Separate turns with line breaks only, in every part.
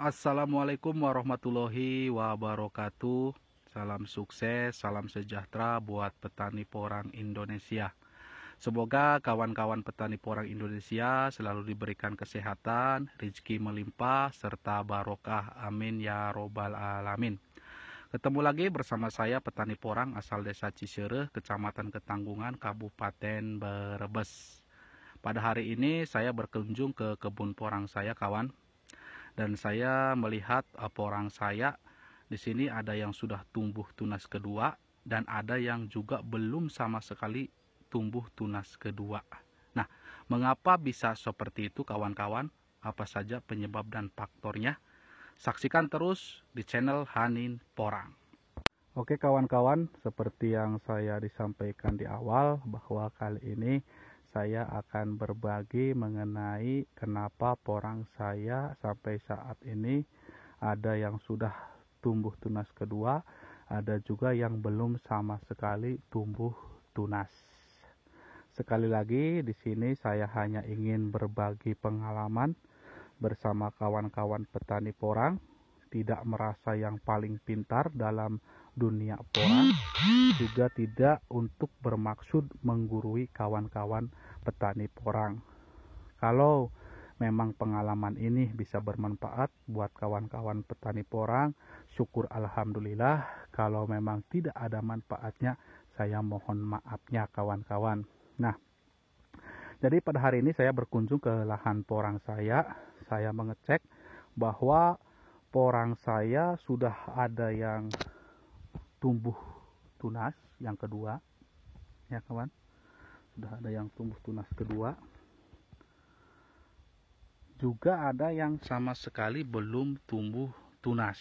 Assalamualaikum warahmatullahi wabarakatuh. Salam sukses, salam sejahtera buat petani porang Indonesia. Semoga kawan-kawan petani porang Indonesia selalu diberikan kesehatan, rezeki melimpah, serta barokah. Amin ya robbal alamin. Ketemu lagi bersama saya petani porang asal desa Cisereh, Kecamatan Ketanggungan, Kabupaten Brebes. Pada hari ini saya berkunjung ke kebun porang saya, kawan. Dan saya melihat porang saya di sini ada yang sudah tumbuh tunas kedua dan ada yang juga belum sama sekali tumbuh tunas kedua. Nah, mengapa bisa seperti itu kawan-kawan? Apa saja penyebab dan faktornya? Saksikan terus di channel Hanin Porang. Oke kawan-kawan, seperti yang saya disampaikan di awal bahwa kali ini saya akan berbagi mengenai kenapa porang saya sampai saat ini ada yang sudah tumbuh tunas kedua, ada juga yang belum sama sekali tumbuh tunas. Sekali lagi di sini saya hanya ingin berbagi pengalaman bersama kawan-kawan petani porang, tidak merasa yang paling pintar dalam dunia porang, juga tidak untuk bermaksud menggurui kawan-kawan petani porang. Kalau memang pengalaman ini bisa bermanfaat buat kawan-kawan petani porang, syukur alhamdulillah. Kalau memang tidak ada manfaatnya, saya mohon maafnya kawan-kawan. Nah, jadi pada hari ini saya berkunjung ke lahan porang saya mengecek bahwa porang saya sudah ada yang tumbuh tunas yang kedua, ya kawan, sudah ada yang tumbuh tunas kedua, juga ada yang sama sekali belum tumbuh tunas.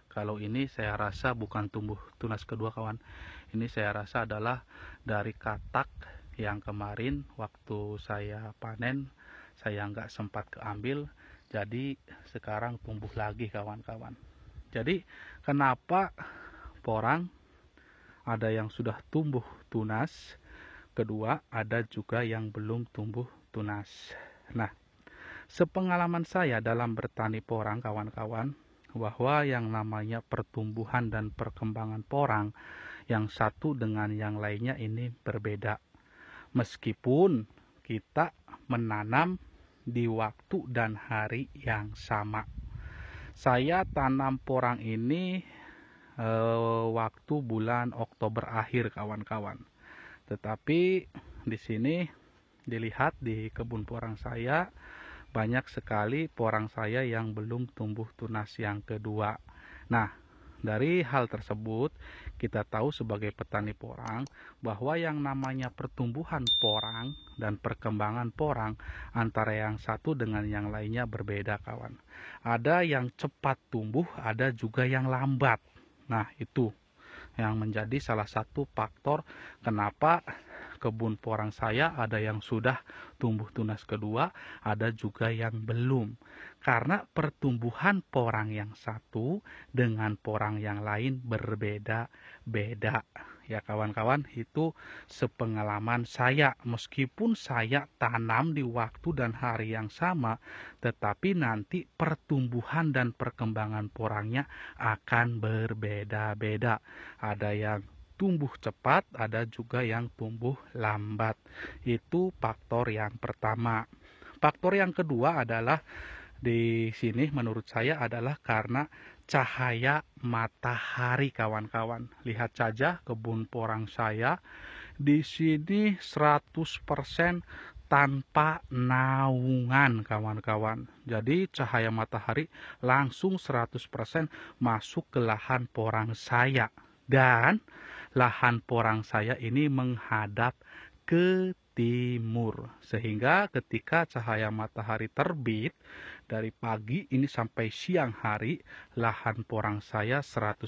Kalau ini saya rasa bukan tumbuh tunas kedua kawan, ini saya rasa adalah dari katak yang kemarin waktu saya panen saya nggak sempat keambil, jadi sekarang tumbuh lagi kawan-kawan. Jadi kenapa porang ada yang sudah tumbuh tunas kedua, ada juga yang belum tumbuh tunas. Nah, sepengalaman saya dalam bertani porang kawan-kawan, bahwa yang namanya pertumbuhan dan perkembangan porang yang satu dengan yang lainnya ini berbeda. Meskipun kita menanam di waktu dan hari yang sama. Saya tanam porang ini waktu bulan Oktober akhir kawan-kawan. Tetapi di sini dilihat di kebun porang saya banyak sekali porang saya yang belum tumbuh tunas yang kedua. Nah, dari hal tersebut kita tahu sebagai petani porang bahwa yang namanya pertumbuhan porang dan perkembangan porang antara yang satu dengan yang lainnya berbeda kawan. Ada yang cepat tumbuh, ada juga yang lambat. Nah, itu yang menjadi salah satu faktor kenapa kebun porang saya ada yang sudah tumbuh tunas kedua, ada juga yang belum. Karena pertumbuhan porang yang satu dengan porang yang lain berbeda-beda. Ya kawan-kawan, itu sepengalaman saya. Meskipun saya tanam di waktu dan hari yang sama, tetapi nanti pertumbuhan dan perkembangan porangnya akan berbeda-beda. Ada yang tumbuh cepat, ada juga yang tumbuh lambat. Itu faktor yang pertama. Faktor yang kedua adalah di sini menurut saya adalah karena cahaya matahari kawan-kawan. Lihat saja kebun porang saya di sini 100% tanpa naungan kawan-kawan. Jadi cahaya matahari langsung 100% masuk ke lahan porang saya. Dan lahan porang saya ini menghadap ke timur, sehingga ketika cahaya matahari terbit dari pagi ini sampai siang hari, lahan porang saya 100%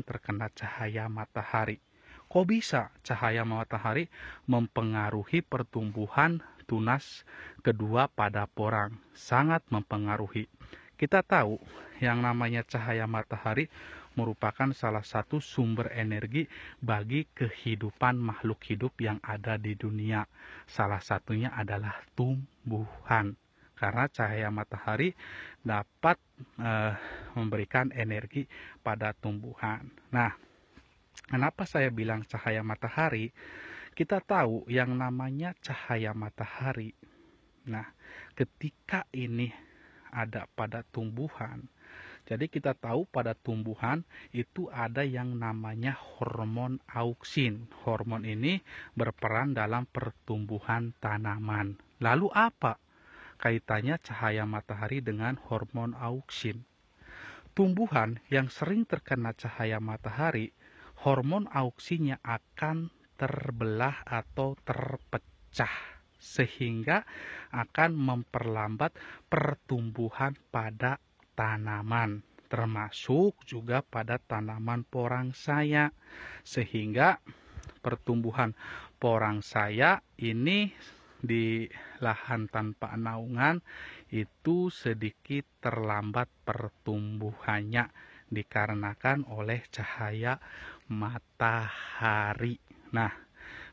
terkena cahaya matahari. Kok bisa cahaya matahari mempengaruhi pertumbuhan tunas kedua pada porang? Sangat mempengaruhi. Kita tahu yang namanya cahaya matahari merupakan salah satu sumber energi bagi kehidupan makhluk hidup yang ada di dunia. Salah satunya adalah tumbuhan. karena cahaya matahari dapat memberikan energi pada tumbuhan. Nah, kenapa saya bilang cahaya matahari? Kita tahu yang namanya cahaya matahari. Nah, ketika ini ada pada tumbuhan, jadi kita tahu pada tumbuhan itu ada yang namanya hormon auksin. Hormon ini berperan dalam pertumbuhan tanaman. Lalu apa kaitannya cahaya matahari dengan hormon auksin? Tumbuhan yang sering terkena cahaya matahari, hormon auksinnya akan terbelah atau terpecah, sehingga akan memperlambat pertumbuhan pada tanaman, termasuk juga pada tanaman porang saya, sehingga pertumbuhan porang saya ini di lahan tanpa naungan itu sedikit terlambat pertumbuhannya dikarenakan oleh cahaya matahari. Nah,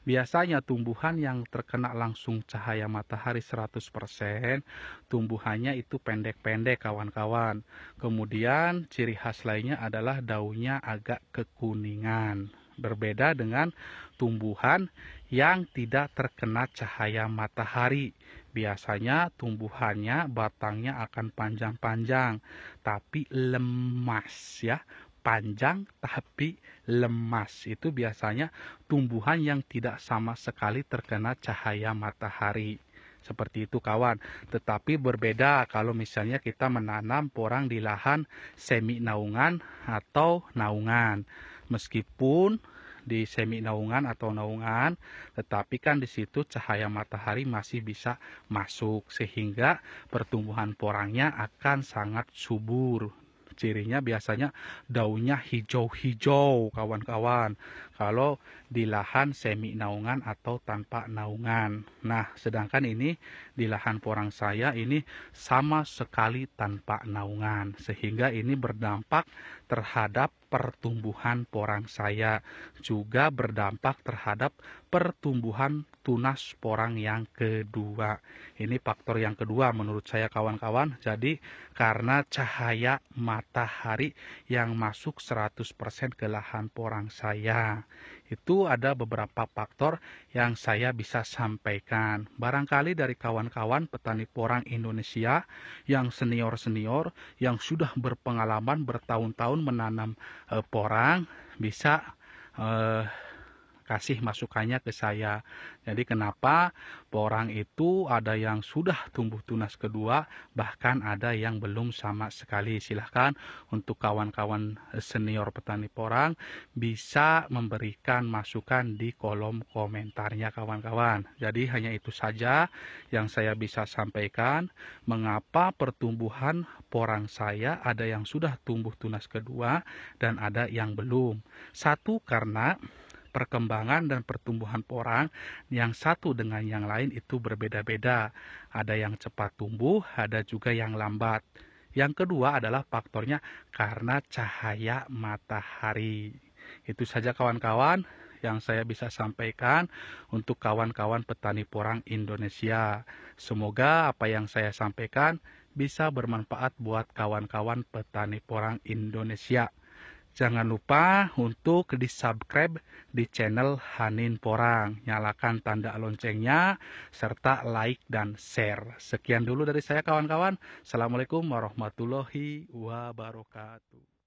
biasanya tumbuhan yang terkena langsung cahaya matahari 100%, tumbuhannya itu pendek-pendek kawan-kawan. Kemudian ciri khas lainnya adalah daunnya agak kekuningan. Berbeda dengan tumbuhan yang tidak terkena cahaya matahari. Biasanya tumbuhannya batangnya akan panjang-panjang tapi lemas ya. Panjang tapi lemas. Itu biasanya tumbuhan yang tidak sama sekali terkena cahaya matahari. Seperti itu kawan. Tetapi berbeda kalau misalnya kita menanam porang di lahan semi naungan atau naungan. Meskipun di semi naungan atau naungan, tetapi kan di situ cahaya matahari masih bisa masuk sehingga pertumbuhan porangnya akan sangat subur. Cirinya biasanya daunnya hijau-hijau kawan-kawan kalau di lahan semi naungan atau tanpa naungan. Nah, sedangkan ini di lahan porang saya ini sama sekali tanpa naungan, sehingga ini berdampak terhadap pertumbuhan porang saya, juga berdampak terhadap pertumbuhan tunas porang yang kedua. Ini faktor yang kedua menurut saya kawan-kawan. Jadi karena cahaya matahari yang masuk 100% ke lahan porang saya, itu ada beberapa faktor yang saya bisa sampaikan. Barangkali dari kawan-kawan petani porang Indonesia yang senior-senior, yang sudah berpengalaman bertahun-tahun menanam porang, bisa kasih masukannya ke saya. Jadi kenapa porang itu ada yang sudah tumbuh tunas kedua, bahkan ada yang belum sama sekali. Silahkan untuk kawan-kawan senior petani porang bisa memberikan masukan di kolom komentarnya kawan-kawan. Jadi hanya itu saja yang saya bisa sampaikan. Mengapa pertumbuhan porang saya ada yang sudah tumbuh tunas kedua dan ada yang belum. Satu, karena perkembangan dan pertumbuhan porang yang satu dengan yang lain itu berbeda-beda. Ada yang cepat tumbuh, ada juga yang lambat. Yang kedua adalah faktornya karena cahaya matahari. Itu saja kawan-kawan yang saya bisa sampaikan untuk kawan-kawan petani porang Indonesia. Semoga apa yang saya sampaikan bisa bermanfaat buat kawan-kawan petani porang Indonesia. Jangan lupa untuk di-subscribe di channel Hanin Porang. Nyalakan tanda loncengnya, serta like dan share. Sekian dulu dari saya kawan-kawan. Assalamualaikum warahmatullahi wabarakatuh.